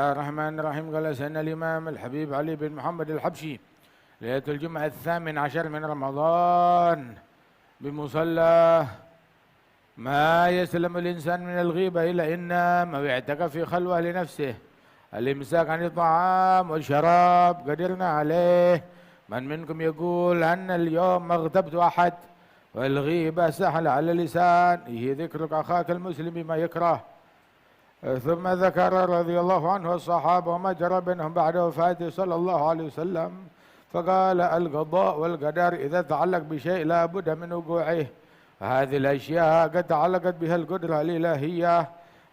الرحمن الرحيم. قال سيدنا الإمام الحبيب علي بن محمد الحبشي: ليلة الجمعة 18 من رمضان بمصلى ما يسلم الإنسان من الغيبة إلا إن ما اعتكف في خلوة لنفسه، الإمساك عن الطعام والشراب قدرنا عليه. من منكم يقول أن اليوم ما اغتبت أحد؟ والغيبة سهل على اللسان، هي ذكرك أخاك المسلم بما يكره. ثم ذكر رضي الله عنه الصحابة وما جرى بينهم بعد وفاته صلى الله عليه وسلم، فقال: القضاء والقدر إذا تعلق بشيء لا بد من وقوعه، هذه الأشياء قد تعلقت بها القدرة الإلهية،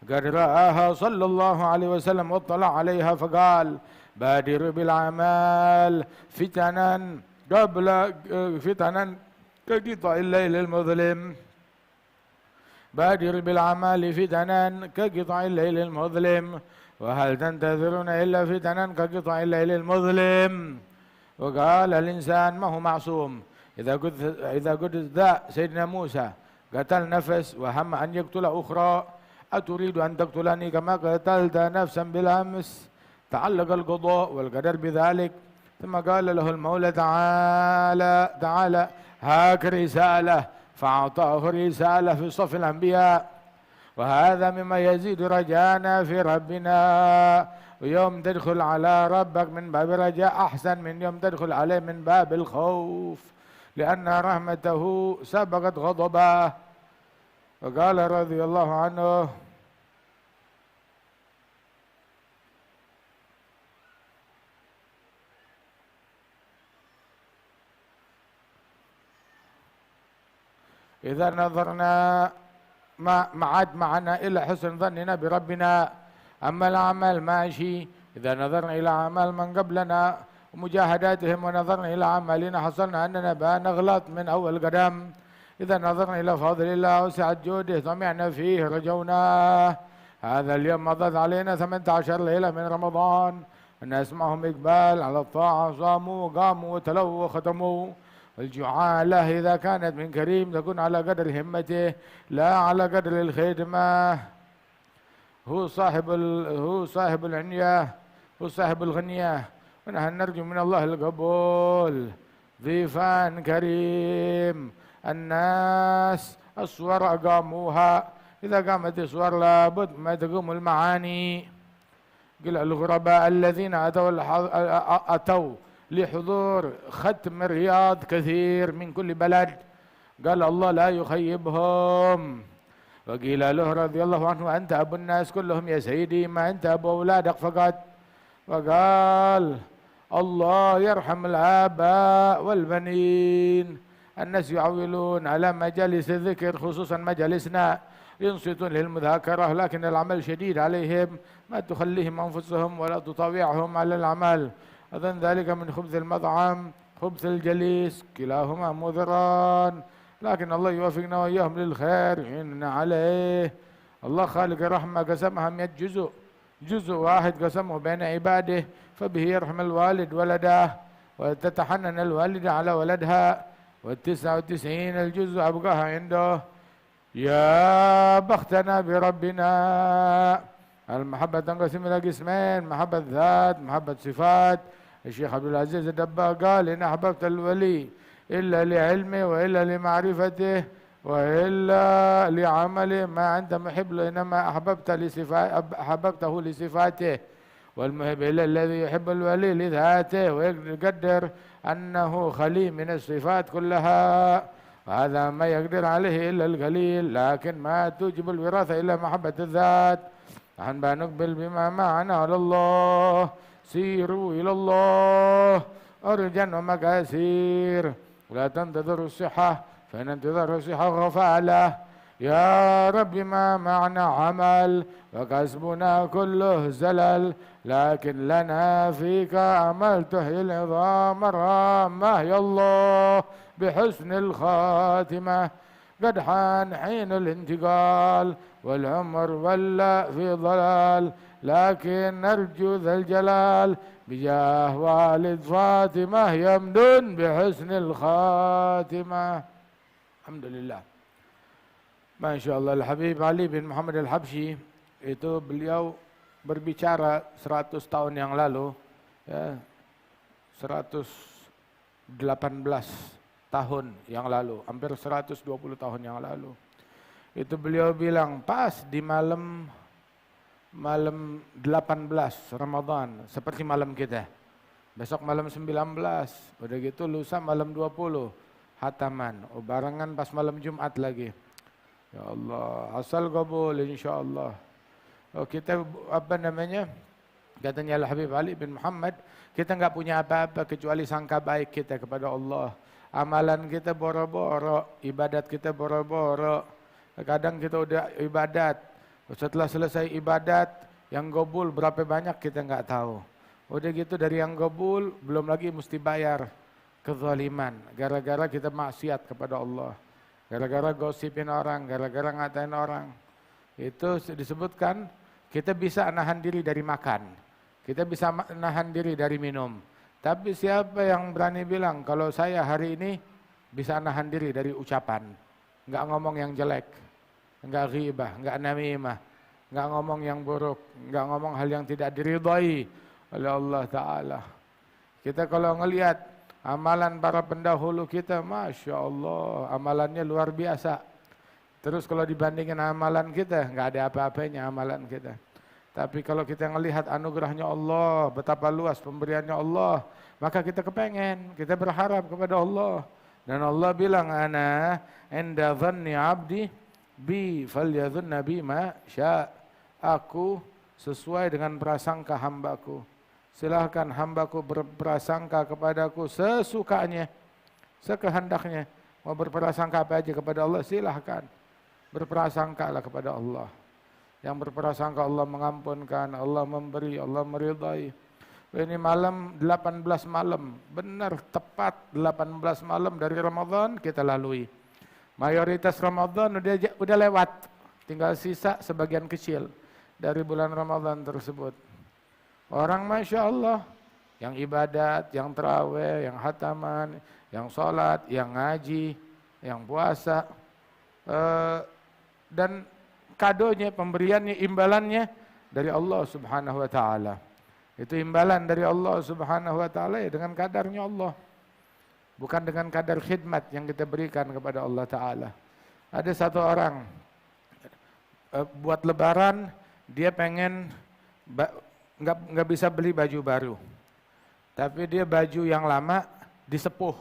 قد رآها صلى الله عليه وسلم واطلع عليها فقال: بادروا بالأعمال فتنا كقطع الليل المظلم. بادر بالأعمال فتنا كقطع الليل المظلم، وهل تنتظرون إلا فتنا كقطع الليل المظلم؟ وقال: الإنسان ما هو معصوم. إذا قدس سيدنا موسى قتل نفس وهم أن يقتل أخرى، أتريد أن تقتلني كما قتلت نفسا بالأمس؟ تعلق القضاء والقدر بذلك. ثم قال له المولى: تعالى هاك رسالة، فأعطاه رسالة في صف الأنبياء. وهذا مما يزيد رجانا في ربنا، ويوم تدخل على ربك من باب الرجاء أحسن من يوم تدخل عليه من باب الخوف، لأن رحمته سبقت غضبه. وقال رضي الله عنه: إذا نظرنا ما عاد معنا إلا حسن ظننا بربنا، أما الأعمال ماشي. إذا نظرنا إلى أعمال من قبلنا ومجاهداتهم ونظرنا إلى أعمالنا حصلنا أننا نغلط من أول قدم. إذا نظرنا إلى فضل الله وسعة جوده طمعنا فيه رجوناه. هذا اليوم مضت علينا 18 ليلة من رمضان، الناس معهم إقبال على الطاعة، صاموا وقاموا وتلووا وختموا. الجعالة إذا كانت من كريم تكون على قدر همته لا على قدر الخدمة. هو صاحب العنية، هو صاحب الغنية، ونحن نرجو من الله القبول. ضيفان كريم، الناس الصور أقاموها، إذا قامت الصور لابد ما تقوم المعاني. قل الغرباء الذين أتوا لحضور ختم رياض كثير من كل بلد، قال الله لا يخيبهم. وقيل له رضي الله عنه: أنت أبو الناس كلهم يا سيدي، ما أنت أبو أولادك فقط. وقال: الله يرحم الآباء والبنين، الناس يعولون على مجالس الذكر خصوصا مجالسنا، ينصتون للمذاكرة لكن العمل شديد عليهم، ما تخليهم أنفسهم ولا تطاوعهم على العمل. أظن ذلك من خبث المطعم خبث الجليس، كلاهما مضران، لكن الله يوفقنا وإياهم للخير يعيننا عليه. الله خالق الرحمة قسمها 100 جزء، جزء واحد قسمه بين عباده، فبه يرحم الوالد ولده وتتحنن الوالدة على ولدها، وال99 الجزء أبقاها عنده. يا بختنا بربنا. المحبة تنقسم إلى قسمين: محبة ذات، محبة صفات. الشيخ عبد العزيز الدباغ قال: إن أحببت الولي إلا لعلمه وإلا لمعرفته وإلا لعمله ما أنت محب له، إنما أحببته لصفاته. والمحب إلا الذي يحب الولي لذاته ويقدر أنه خلي من الصفات كلها، وهذا ما يقدر عليه إلا القليل، لكن ما توجب الوراثة إلا محبة الذات. نحن بنقبل بما معنا على الله. سيروا إلى الله أرجا ومكاسير، ولا تنتظروا الصحة فإن انتظار الصحة غفالة. يا رب ما معنا عمل وكسبنا كله زلل، لكن لنا فيك عمل تحيي العظام الرامة. يا الله بحسن الخاتمة، قد حان حين الانتقال والعمر ولا في ضلال، لكن نرجو ذا الجلال بجاه والد فاطمة يمدن بحسن الخاتمة. الحمد لله. ما شاء الله. الحبيب علي بن محمد الحبشي itu beliau berbicara 100 tahun yang lalu, ya, 118 tahun yang lalu, hampir 120 tahun yang lalu. Itu beliau bilang pas di malam 18 Ramadan, seperti malam kita. Besok malam 19, udah gitu lusa malam 20, hataman. Oh, barengan pas malam Jumat lagi. Ya Allah, asal qabul insyaallah. Oh, kita katanya Al-Habib Ali bin Muhammad, kita enggak punya apa-apa kecuali sangka baik kita kepada Allah. Amalan kita boro-boro, ibadat kita boro-boro. Kadang kita udah ibadat, setelah selesai ibadat yang gobul berapa banyak kita enggak tahu. Udah gitu dari yang gobul belum lagi mesti bayar kezaliman gara-gara kita maksiat kepada Allah. Gara-gara gosipin orang, gara-gara ngatain orang. Itu disebutkan kita bisa nahan diri dari makan. Kita bisa nahan diri dari minum. Tapi siapa yang berani bilang kalau saya hari ini bisa nahan diri dari ucapan. Enggak ngomong yang jelek, enggak ghibah, enggak namimah, enggak ngomong yang buruk, enggak ngomong hal yang tidak diridhai oleh Allah Ta'ala. Kita kalau ngelihat amalan para pendahulu kita, Masya Allah, amalannya luar biasa. Terus kalau dibandingin amalan kita, nggak ada apa-apanya amalan kita. Tapi kalau kita ngelihat anugerahnya Allah, betapa luas pemberiannya Allah, maka kita kepengen, kita berharap kepada Allah. Dan Allah bilang, ana inda dhanni abdi bi falyadhunna bi ma sya. Aku sesuai dengan prasangka hambaku. Silahkan hambaku berprasangka kepadaku sesukanya, sekehendaknya. Mau berprasangka apa aja kepada Allah, silahkan. Berprasangkalah kepada Allah. Yang berprasangka Allah mengampunkan, Allah memberi, Allah meridai. Ini malam 18 malam, benar tepat 18 malam dari Ramadan kita lalui. Mayoritas Ramadan udah lewat, tinggal sisa sebagian kecil dari bulan Ramadan tersebut. Orang Masya Allah, yang ibadat, yang terawih, yang hataman, yang sholat, yang ngaji, yang puasa, dan kadonya, pemberiannya, imbalannya dari Allah Subhanahu wa Ta'ala. Itu imbalan dari Allah Subhanahu wa Ta'ala ya dengan kadarnya Allah, bukan dengan kadar khidmat yang kita berikan kepada Allah Ta'ala. Ada satu orang buat lebaran, dia pengen nggak bisa beli baju baru, tapi dia baju yang lama disepuh,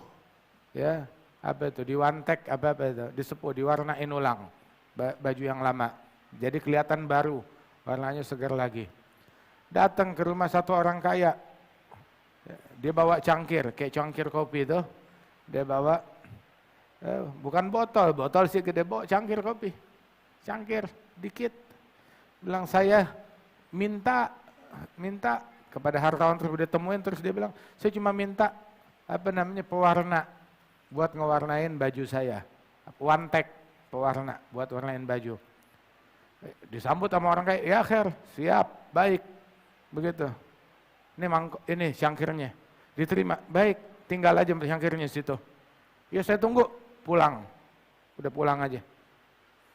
ya apa itu, diwantek apa itu, disepuh, diwarnain ulang baju yang lama, jadi kelihatan baru, warnanya segar lagi. Datang ke rumah satu orang kaya, dia bawa cangkir, kayak cangkir kopi itu, dia bawa, bukan botol sih gede, bawa cangkir kopi, cangkir dikit, bilang saya minta kepada hartawan, terus dia temuin, terus dia bilang saya cuma minta pewarna buat ngewarnain baju saya, wantek pewarna buat warnain baju. Disambut sama orang kayak, ya khair, siap, baik, begitu. Ini cangkirnya, diterima, baik, tinggal aja cangkirnya situ. Ya saya tunggu, pulang, udah pulang aja.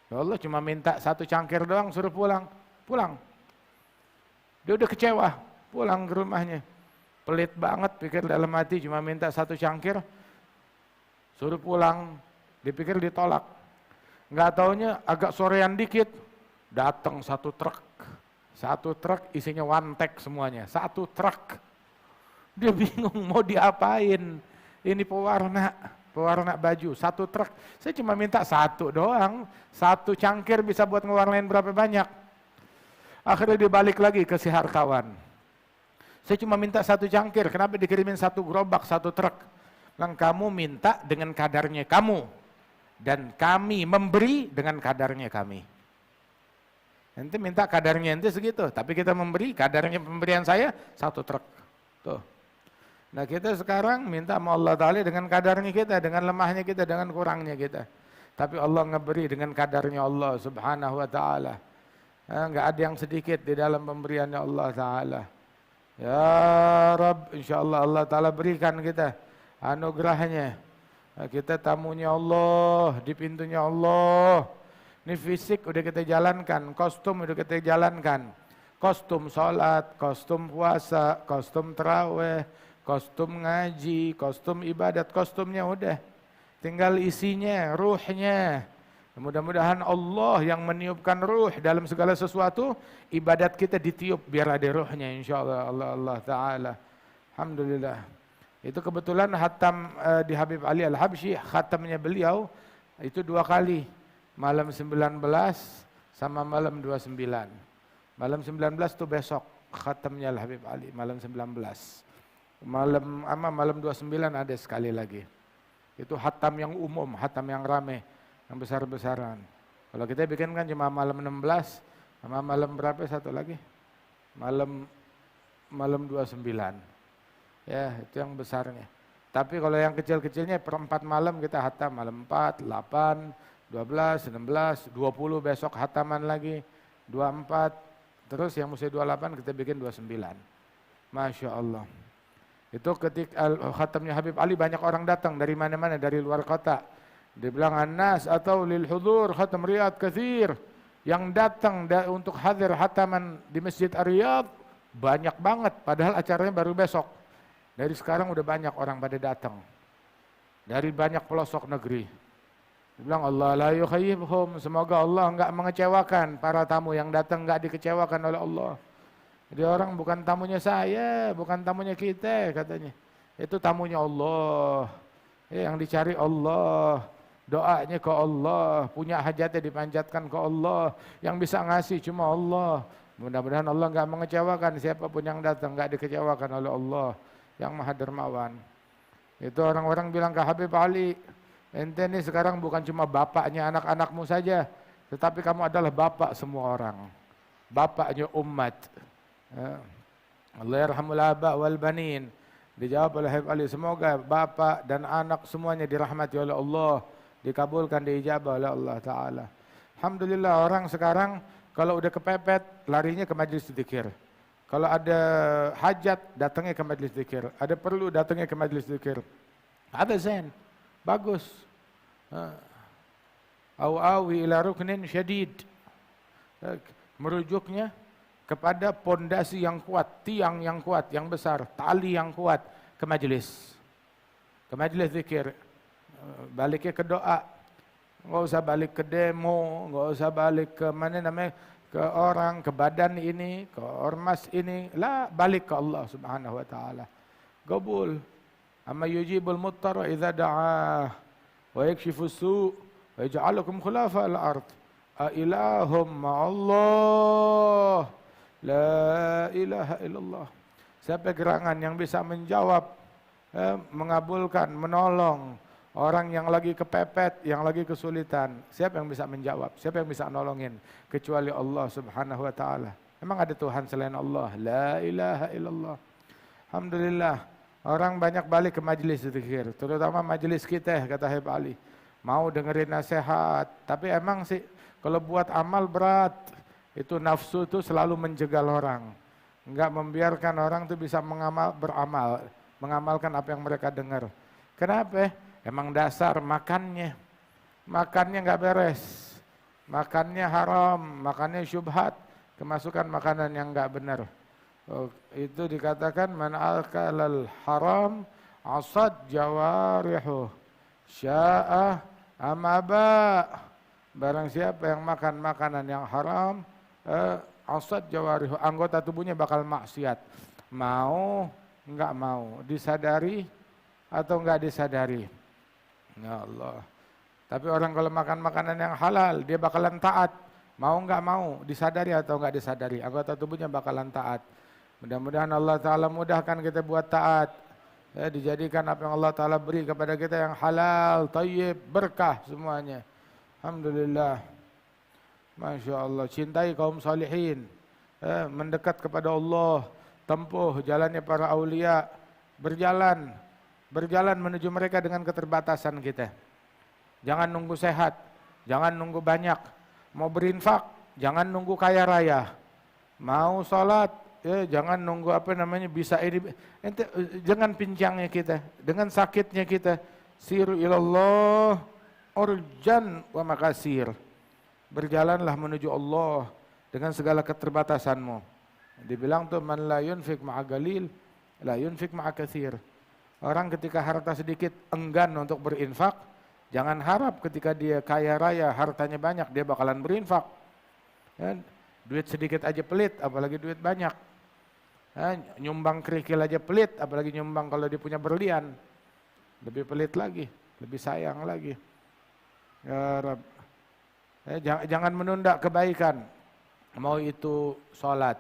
Ya Allah cuma minta satu cangkir doang, suruh pulang. Dia udah kecewa, pulang ke rumahnya. Pelit banget, pikir dalam hati cuma minta satu cangkir, suruh pulang, dipikir ditolak. Nggak taunya agak sorean dikit, datang satu truk isinya wantek semuanya, satu truk. Dia bingung mau diapain, ini pewarna baju, satu truk. Saya cuma minta satu doang, satu cangkir bisa buat ngewarnain berapa banyak. Akhirnya dia balik lagi ke si hartawan. Saya cuma minta satu cangkir, kenapa dikirimin satu gerobak, satu truk? Bilang, kamu minta dengan kadarnya kamu, dan kami memberi dengan kadarnya kami. Ente minta kadarnya ente segitu, tapi kita memberi kadarnya pemberian saya satu truk. Tuh. Nah kita sekarang minta sama Allah Ta'ala dengan kadarnya kita, dengan lemahnya kita, dengan kurangnya kita. Tapi Allah ngeberi dengan kadarnya Allah Subhanahu wa Ta'ala. Enggak ada yang sedikit di dalam pemberiannya Allah Ta'ala. Ya Rabb, insyaAllah Allah Ta'ala berikan kita anugerahnya. Kita tamunya Allah, di pintunya Allah. Ini fisik udah kita jalankan, kostum udah kita jalankan. Kostum sholat, kostum puasa, kostum taraweh, kostum ngaji, kostum ibadat, kostumnya udah. Tinggal isinya, ruhnya. Mudah-mudahan Allah yang meniupkan ruh dalam segala sesuatu, ibadat kita ditiup biar ada ruhnya insyaallah Allah Ta'ala. Alhamdulillah. Itu kebetulan khatam di Habib Ali Al-Habsyi, khatamnya beliau itu 2 kali. Malam 19 sama malam 29. Malam 19 itu besok khatamnya Al-Habib Ali, malam 19. Malam 29 ada sekali lagi. Itu khatam yang umum, khatam yang rame, yang besar-besaran. Kalau kita bikin kan cuma malam 16, sama malam berapa satu lagi? Malam 29. Ya, itu yang besarnya. Tapi kalau yang kecil-kecilnya per 4 malam kita khatam, malam 4, 8, 12, 16, 20 besok khataman lagi, 24, terus yang mesti 28 kita bikin 29. Masya Allah. Itu ketika khatamnya Habib Ali banyak orang datang dari mana-mana, dari luar kota. Dibilang An-Nas atau lil hudur khatam Riyadh katsir. Yang datang untuk hadir khataman di Masjid Ar-Riyadh banyak banget, padahal acaranya baru besok. Dari sekarang udah banyak orang pada datang. Dari banyak pelosok negeri. Dibilang Allah la yukhayyibhum, semoga Allah enggak mengecewakan para tamu yang datang, enggak dikecewakan oleh Allah. Jadi orang bukan tamunya saya, bukan tamunya kita katanya. Itu tamunya Allah. Yang dicari Allah. Doanya ke Allah, punya hajatnya dipanjatkan ke Allah. Yang bisa ngasih cuma Allah. Mudah-mudahan Allah enggak mengecewakan siapapun yang datang, enggak dikecewakan oleh Allah yang Maha Dermawan. Itu orang-orang bilang ke Habib Ali, ente ini sekarang bukan cuma bapaknya anak-anakmu saja, tetapi kamu adalah bapak semua orang. Bapaknya umat. Allah yarhamul aba wal banin. Dijawab oleh Habib Ali, semoga bapak dan anak semuanya dirahmati oleh Allah, dikabulkan, diijabah oleh Allah Ta'ala. Alhamdulillah orang sekarang kalau udah kepepet larinya ke majlis zikir. Kalau ada hajat datangnya ke majlis zikir. Ada perlu datangnya ke majlis zikir. Ada zen. Bagus. Awi ila ruknin syadid. Merujuknya kepada pondasi yang kuat, tiang yang kuat, yang besar, tali yang kuat ke majlis. Ke majlis zikir. Baliknya ke doa. Enggak usah balik ke demo, enggak usah balik ke mana namanya, ke orang, ke badan ini, ke ormas ini. Lah, balik ke Allah Subhanahu wa taala. Qabul. Amma yujibul muttar idza da'ah wa yakshifu su' wa yaj'alukum khulafa al-ard. A ilahum ma'allah. La ilaha illallah. Siapa gerangan yang bisa menjawab, mengabulkan, menolong orang yang lagi kepepet, yang lagi kesulitan? Siapa yang bisa menjawab? Siapa yang bisa nolongin? Kecuali Allah Subhanahu wa taala. Memang ada Tuhan selain Allah? La ilaha illallah. Alhamdulillah. Orang banyak balik ke majlis zikir, terutama majlis kita, kata Habib Ali. Mau dengerin nasihat, tapi emang sih kalau buat amal berat. Itu nafsu itu selalu menjegal orang. Enggak membiarkan orang itu bisa beramal, mengamalkan apa yang mereka dengar. Kenapa? Emang dasar makannya enggak beres, makannya haram, makannya syubhat, kemasukan makanan yang enggak benar. Itu dikatakan man akalal haram asad jawarihu sya'a amaba. Barang siapa yang makan makanan yang haram, asad jawarihu, anggota tubuhnya bakal maksiat. Mau enggak mau, disadari atau enggak disadari. Ya Allah. Tapi orang kalau makan makanan yang halal, dia bakalan taat. Mau enggak mau, disadari atau enggak disadari, anggota tubuhnya bakalan taat. Mudah-mudahan Allah Ta'ala mudahkan kita buat taat. Dijadikan apa yang Allah Ta'ala beri kepada kita yang halal, thayyib, berkah semuanya. Alhamdulillah. Masya Allah. Cintai kaum salihin. Mendekat kepada Allah. Tempuh jalannya para aulia. Berjalan menuju mereka dengan keterbatasan kita. Jangan nunggu sehat, jangan nunggu banyak. Mau berinfak, jangan nunggu kaya raya. Mau sholat, jangan nunggu bisa ini. Jangan pincangnya kita, dengan sakitnya kita. Siru ilallah urjan wa makasir. Berjalanlah menuju Allah dengan segala keterbatasanmu. Dibilang tuh man la yunfik ma'a galil, la yunfik ma'a katsir. Orang ketika harta sedikit enggan untuk berinfak, jangan harap ketika dia kaya raya, hartanya banyak, dia bakalan berinfak. Ya, duit sedikit aja pelit, apalagi duit banyak. Ya, nyumbang kerikil aja pelit, apalagi nyumbang kalau dia punya berlian. Lebih pelit lagi, lebih sayang lagi. Ya Rabb, jangan menunda kebaikan. Mau itu sholat,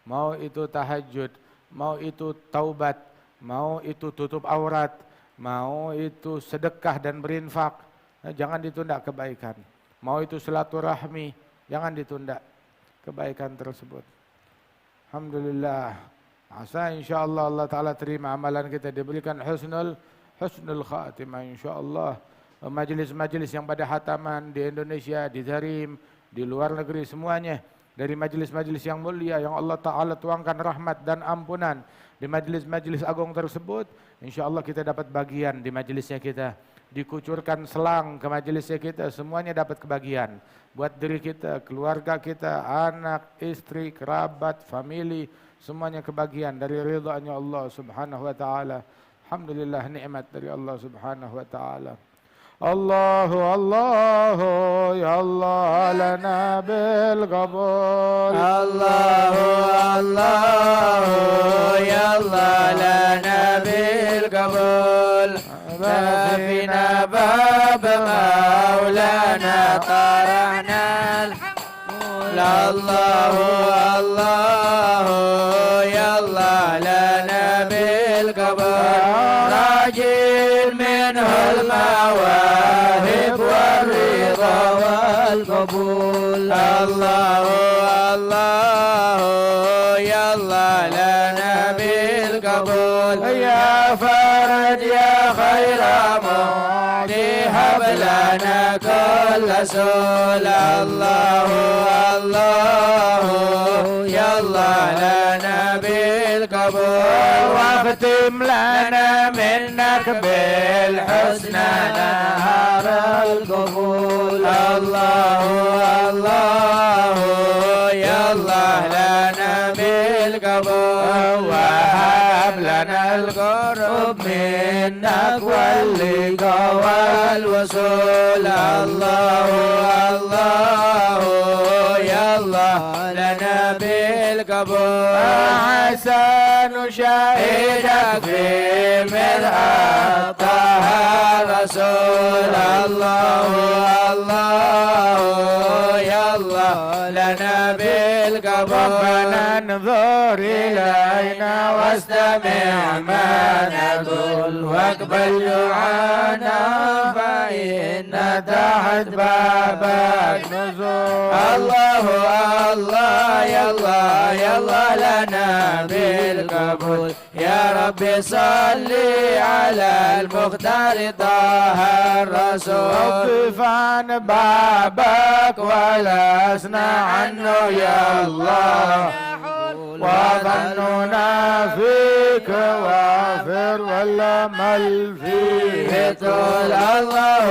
mau itu tahajud, mau itu taubat, mau itu tutup aurat, mau itu sedekah dan berinfak. Jangan ditunda kebaikan. Mau itu silaturahmi, jangan ditunda kebaikan tersebut. Alhamdulillah. Asa insyaallah Allah Ta'ala terima amalan kita, diberikan husnul khatimah insyaallah. Majelis-majelis yang pada hataman di Indonesia, di Zarim, di luar negeri semuanya, dari majelis-majelis yang mulia yang Allah Ta'ala tuangkan rahmat dan ampunan di majelis-majelis agung tersebut, insyaallah kita dapat bagian di majelisnya kita. Dikucurkan selang ke majelisnya kita, semuanya dapat kebagian. Buat diri kita, keluarga kita, anak, istri, kerabat, famili, semuanya kebagian dari ridhanya Allah Subhanahu wa Ta'ala. Alhamdulillah, nikmat dari Allah Subhanahu wa Ta'ala. Allahu Allahu ya Allah lana bil qabul. Allahu Allahu ya Allah lana bil qabul. Bafina bab maulana tarahna Allahu Allahu ya Allah lana bil qabul. Rajil minhu al-mawahib wal-ridha wal-qabul. Allahu Allahu ya Allah lana bil qabul. Ya faraj ya khaira mu'ti hab lana kull sul. Allahu Allahu ya Allah lana bil qabul. واختم لنا منك بالحسنى نهار القبول. الله الله يا الله لنا بالقبول. وهب لنا القرب منك واللقاء والوصول. الله الله يا الله لنا بالقبول. عسى نشاهدك في مرآة طه رسول. الله الله يا الله لنا بالقبول. ربنا انظر إلينا واستمع ما نقول واقبل دعانا فإن تحت بابك نزول. الله الله يا الله يا الله لنا بالقبول. يا ربي صل على المختار طه الرسول. اطف عن بابك ولا اسنى عنه يا الله. وظننا فيك وافر والامل فيه طول. الله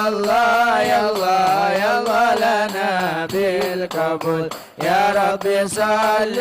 الله يا الله يا الله لنا بالقبول. يا ربي صل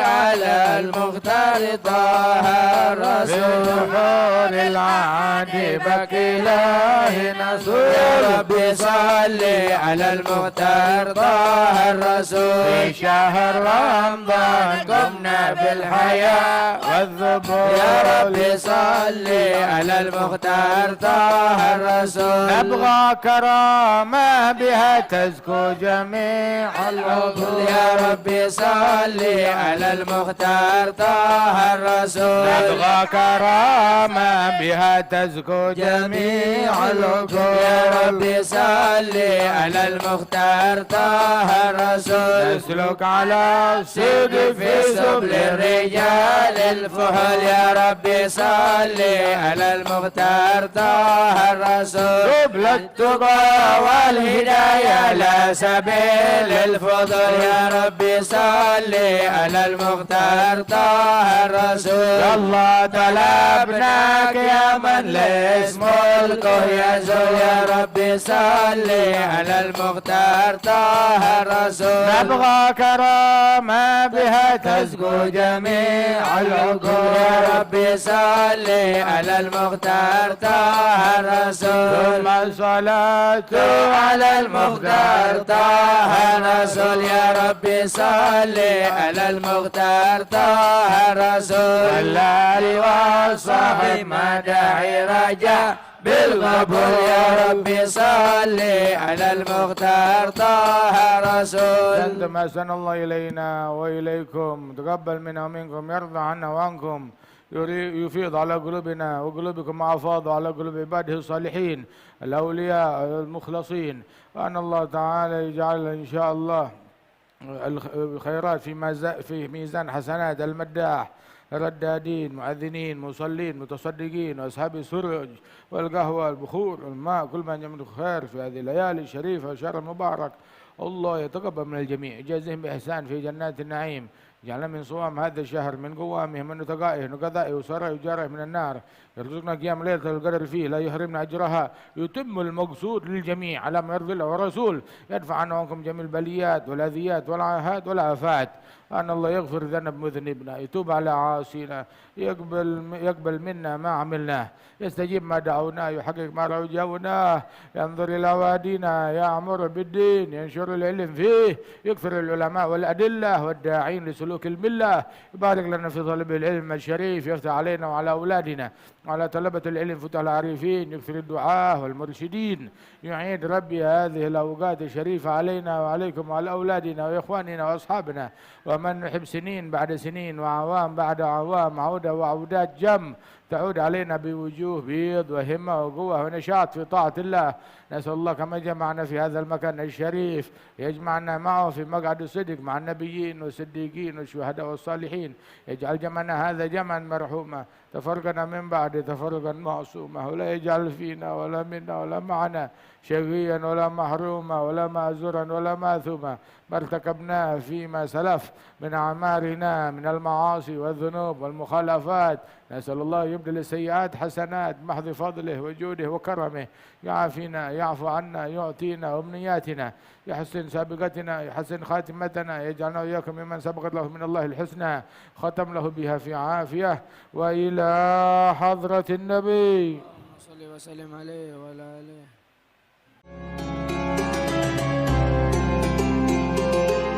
على المختار طه الرسول. بحور العاجبك إلهي نصور. يا ربي صل على المختار طه الرسول. في شهر رمضان قمنا بالحياة والذبور. يا ربي صل على المختار طه الرسول. نبغى كرامة بها تزكو جميع العقول. يا ربي صل على المختار طه الرسول. نبغى كرامة بها تزكو جميع العقول. يا ربي صل على المختار طه الرسول. نسلك على صدق في سبل الرجال الفهل. يا ربي صل على المختار طه الرسول. سبل التقى والهداية لا سبيل الفضل. يا ربي صل على المختار طه الرسول. الله طلبناك يا من لاسمه الكه يزول. يا ربي صل على المختار المختار طه الرسول نبغى كرامة بها تزكو جميع العقول يا ربي صل على المختار طه الرسول ثم الصلاة على المختار طه الرسول يا ربي صل على المختار طه الرسول والآل والصحب مداعي رجاء بالقبول يا ربي صل على المختار طه رسول. أنتم أحسن الله إلينا وإليكم، تقبل منا ومنكم، يرضى عنا وعنكم، يفيض على قلوبنا وقلوبكم ما أفاضوا على قلوب عباده الصالحين الأولياء المخلصين، وأن الله تعالى يجعل إن شاء الله الخيرات في ميزان حسنات المداح الردادين مؤذنين مصلين متصدقين واصحاب السرج والقهوه البخور الماء كل ما يعمل خير في هذه الليالي الشريفه والشهر المبارك. الله يتقبل من الجميع، يجازيهم باحسان في جنات النعيم، جعلنا من صوام هذا الشهر من قوامه من نتقائه نقضائه وسرائه وجاره من النار، يرزقنا قيام ليله القدر فيه لا يحرمنا اجرها، يتم المقصود للجميع على ما يرضي الله ورسول، يدفع عنا عنكم جميع البليات والاذيات والعاهات والافات، أن الله يغفر ذنب مذنبنا، يتوب على عاصينا، يقبل منا ما عملناه، يستجيب ما دعوناه، يحقق ما رجوناه، ينظر إلى وادينا، يأمر بالدين، ينشر العلم فيه، يكثر العلماء والأدلة والداعين لسلوك الملة، يبارك لنا في طلب العلم الشريف، يفتح علينا وعلى أولادنا وعلى طلبة العلم فتح العارفين، يكثر الدعاة والمرشدين، يعيد ربي هذه الأوقات الشريفة علينا وعليكم وعلى أولادنا وإخواننا وأصحابنا، ومن نحب سنين بعد سنين وعوام بعد عوام عودة وعودات جم تعود علينا بوجوه بيض وهمة وقوة ونشاط في طاعة الله. نسأل الله كما جمعنا في هذا المكان الشريف يجمعنا معه في مقعد الصدق مع النبيين والصديقين والشهداء والصالحين، يجعل جمعنا هذا جمعا مرحوما، تفرقنا من بعد تفرقا معصوما، ولا يجعل فينا ولا منا ولا معنا شقيا ولا محروما ولا مأزورا ولا ماثوما ما ارتكبناه فيما سلف من أعمارنا من المعاصي والذنوب والمخالفات. نسأل الله يبدل السيئات حسنات محض فضله وجوده وكرمه، يعافينا يعفو عنا يعطينا أمنياتنا، يحسن سابقتنا يحسن خاتمتنا، يجعلنا وإياكم ممن سبقت له من الله الحسنى ختم له بها في عافية. وإلى حضرة النبي صلى وسلم عليه وعلى آله.